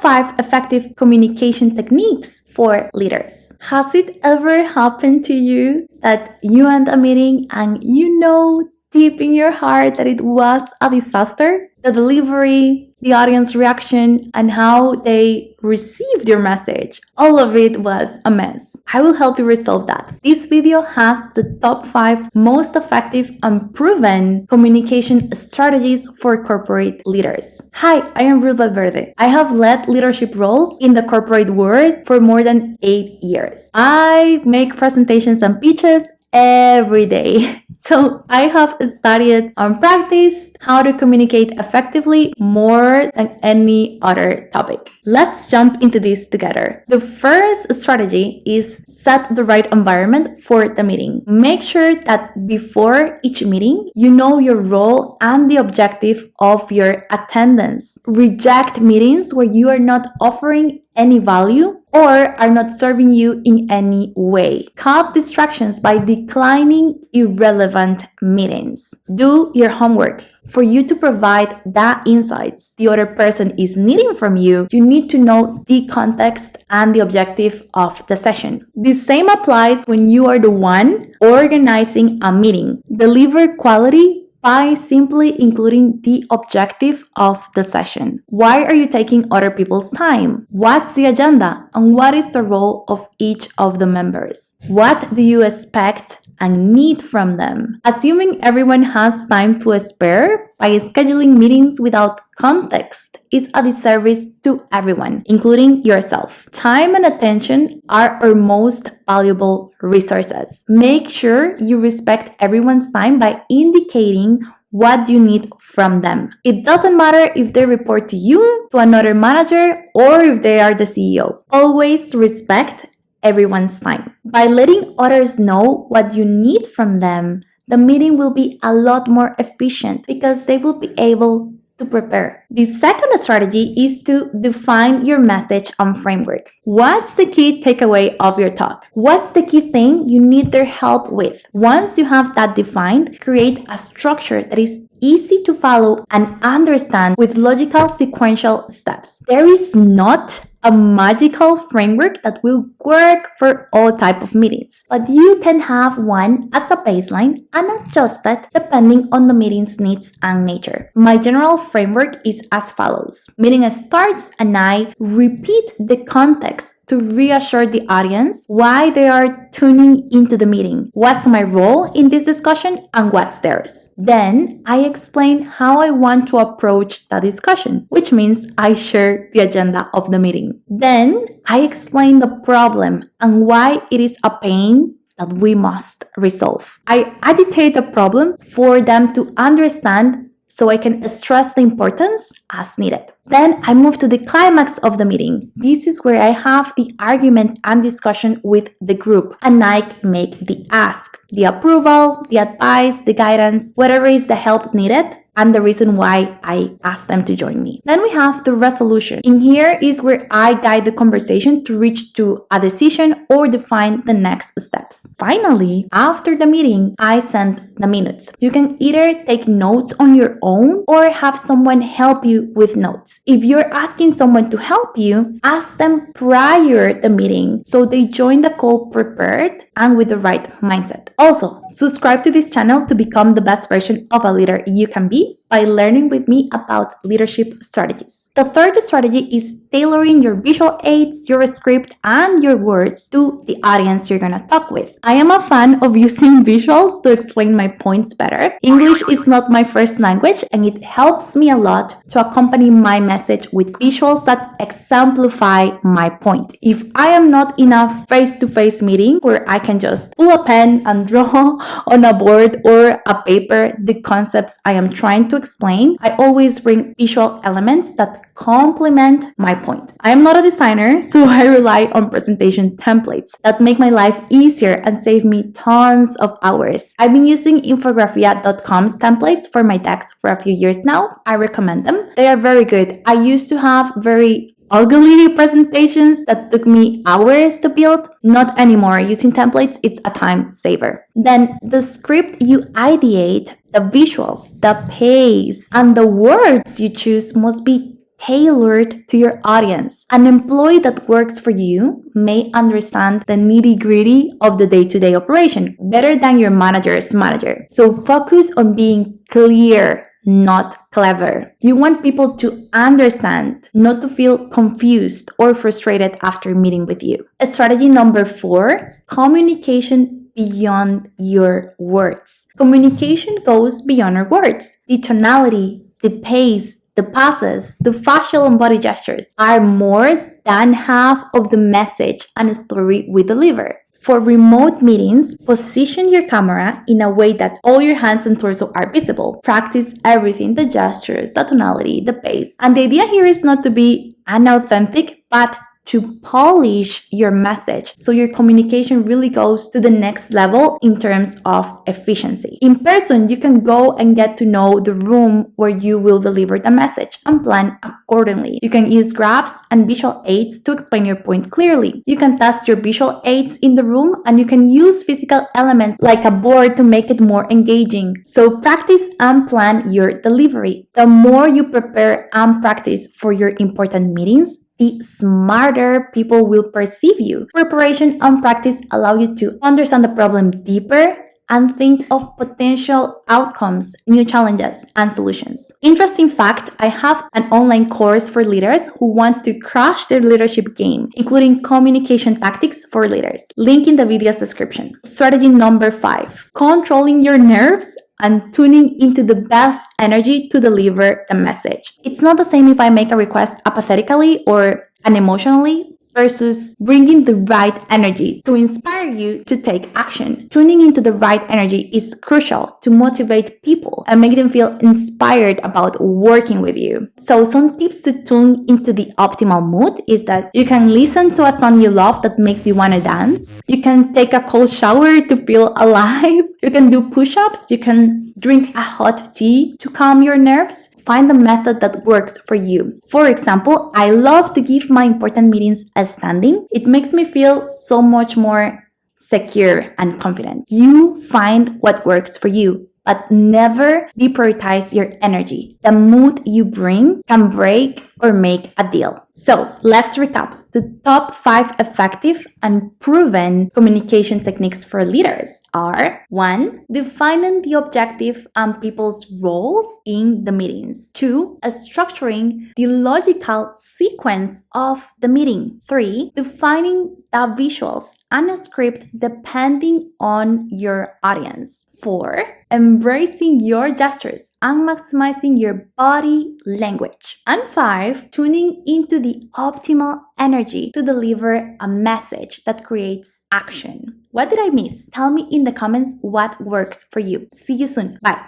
5 effective communication techniques for leaders. Has it ever happened to you that you end a meeting and you know deep in your heart that it was a disaster? The delivery, the audience reaction, and how they received your message, all of it was a mess. I will help you resolve that. This video has the top 5 most effective and proven communication strategies for corporate leaders. Hi, I am Ruth Valverde. I have led leadership roles in the corporate world for more than 8 years. I make presentations and pitches every day. So I have studied and practiced how to communicate effectively more than any other topic. Let's jump into this together. The first strategy is set the right environment for the meeting. Make sure that before each meeting, you know your role and the objective of your attendance. Reject meetings where you are not offering any value or are not serving you in any way. Cut distractions by declining irrelevant meetings. Do your homework. For you to provide the insights the other person is needing from you, you need to know the context and the objective of the session. The same applies when you are the one organizing a meeting. Deliver quality by simply including the objective of the session. Why are you taking other people's time? What's the agenda? And what is the role of each of the members? What do you expect and need from them? Assuming everyone has time to spare by scheduling meetings without context is a disservice to everyone, including yourself. Time and attention are our most valuable resources. Make sure you respect everyone's time by indicating what you need from them. It doesn't matter if they report to you, to another manager, or if they are the CEO. Always respect everyone's time. By letting others know what you need from them, the meeting will be a lot more efficient because they will be able to prepare. The second strategy is to define your message and framework. What's the key takeaway of your talk? What's the key thing you need their help with? Once you have that defined, create a structure that is easy to follow and understand with logical sequential steps. There is not a magical framework that will work for all type of meetings, but you can have one as a baseline and adjust it depending on the meeting's needs and nature. My general framework is as follows. Meeting starts and I repeat the context to reassure the audience why they are tuning into the meeting, what's my role in this discussion, and what's theirs. Then I explain how I want to approach the discussion, which means I share the agenda of the meeting. Then I explain the problem and why it is a pain that we must resolve. I agitate the problem for them to understand so I can stress the importance as needed. Then I move to the climax of the meeting. This is where I have the argument and discussion with the group, and I make the ask, the approval, the advice, the guidance, whatever is the help needed, and the reason why I asked them to join me. Then we have the resolution. In here is where I guide the conversation to reach to a decision or define the next steps. Finally, after the meeting, I send the minutes. You can either take notes on your own or have someone help you with notes. If you're asking someone to help you, ask them prior the meeting so they join the call prepared and with the right mindset. Also, subscribe to this channel to become the best version of a leader you can be by learning with me about leadership strategies. The third strategy is tailoring your visual aids, your script, and your words to the audience you're gonna talk with. I am a fan of using visuals to explain my points better. English is not my first language, and it helps me a lot to accompany my message with visuals that exemplify my point. If I am not in a face-to-face meeting where I can just pull a pen and draw on a board or a paper the concepts I am trying to explain, I always bring visual elements that complement my point. I am not a designer, so I rely on presentation templates that make my life easier and save me tons of hours. I've been using infografia.com's templates for my decks for a few years now. I recommend them. They are very good. I used to have very ugly presentations that took me hours to build. Not anymore. Using templates, it's a time saver. Then the script you ideate, the visuals, the pace, and the words you choose must be tailored to your audience. An employee that works for you may understand the nitty-gritty of the day-to-day operation better than your manager's manager. So focus on being clear, not clever. You want people to understand, not to feel confused or frustrated after meeting with you. Strategy number 4, communication beyond your words. Communication goes beyond our words. The tonality, the pace, the pauses, the facial and body gestures are more than half of the message and story we deliver. For remote meetings, position your camera in a way that all your hands and torso are visible. Practice everything, the gestures, the tonality, the pace. And the idea here is not to be unauthentic, but to polish your message so your communication really goes to the next level in terms of efficiency. In person, you can go and get to know the room where you will deliver the message and plan accordingly. You can use graphs and visual aids to explain your point clearly. You can test your visual aids in the room, and you can use physical elements like a board to make it more engaging. So practice and plan your delivery. The more you prepare and practice for your important meetings, the smarter people will perceive you. Preparation and practice allow you to understand the problem deeper and think of potential outcomes, new challenges, and solutions. Interesting fact, I have an online course for leaders who want to crush their leadership game, including communication tactics for leaders. Link in the video's description. Strategy number 5, controlling your nerves and tuning into the best energy to deliver the message. It's not the same if I make a request apathetically or unemotionally versus bringing the right energy to inspire you to take action. Tuning into the right energy is crucial to motivate people and make them feel inspired about working with you. So some tips to tune into the optimal mood is that you can listen to a song you love that makes you want to dance. You can take a cold shower to feel alive. You can do push-ups. You can drink a hot tea to calm your nerves. Find a method that works for you. For example, I love to give my important meetings a standing. It makes me feel so much more secure and confident. You find what works for you, but never deprioritize your energy. The mood you bring can break or make a deal. So let's recap. The top 5 effective and proven communication techniques for leaders are: 1. Defining the objective and people's roles in the meetings. 2. Structuring the logical sequence of the meeting. 3. Defining the visuals and a script depending on your audience. 4. Embracing your gestures and maximizing your body language. And 5. Tuning into the optimal energy to deliver a message that creates action. What did I miss? Tell me in the comments what works for you. See you soon. Bye.